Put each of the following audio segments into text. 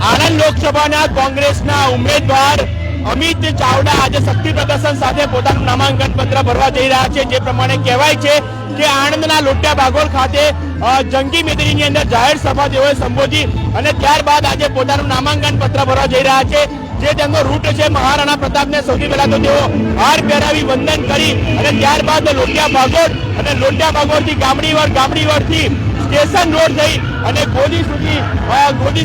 આણંદ લોકસભાના કોંગ્રેસના ઉમેદવાર અમિત ચાવડા આજે શક્તિ પ્રદર્શન સાથે પોતાનું નામાંકન પત્ર ભરવા જઈ રહ્યા છે। જે પ્રમાણે કહેવાય છે કે આણંદના લોટિયા ભાગોળ ખાતે જંગી મેદનીની અંદર જાહેર સભા તેઓએ સંબોધી અને ત્યારબાદ આજે પોતાનું નામાંકન પત્ર ભરવા જઈ રહ્યા છે। જે તેમનો રૂટ છે મહારાણા પ્રતાપને સૌથી પહેલા તો તેઓ હાર પહેરાવી વંદન કરી અને ત્યારબાદ લોટિયા ભાગોળથી ગામડીવડથી સ્ટેશન રોડ થઈ અને ગોદી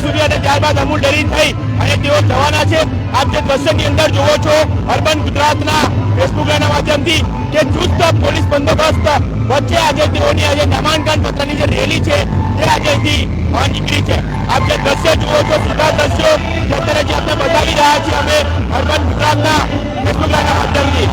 સુધી અને ત્યારબાદ અમૂલ ડેરી થઈ અને તેઓ જવાના છે। આપ જે દ્રશ્યની અંદર જુઓ છો અર્બન ગુજરાતના ફેસબુકના માધ્યમથી કે ચુસ્ત પોલીસ બંદોબસ્ત વચ્ચે આજે તેઓની આજે નામાંકન પત્રની જે રેલી છે તે આજેથી નીકળી છે। આપ જે દ્રશ્ય જુઓ છો સીધા દ્રશ્યો અત્યારે જે આપણે બતાવી રહ્યા છીએ અમે અર્બન ગુજરાતના ફેસબુકના માધ્યમથી।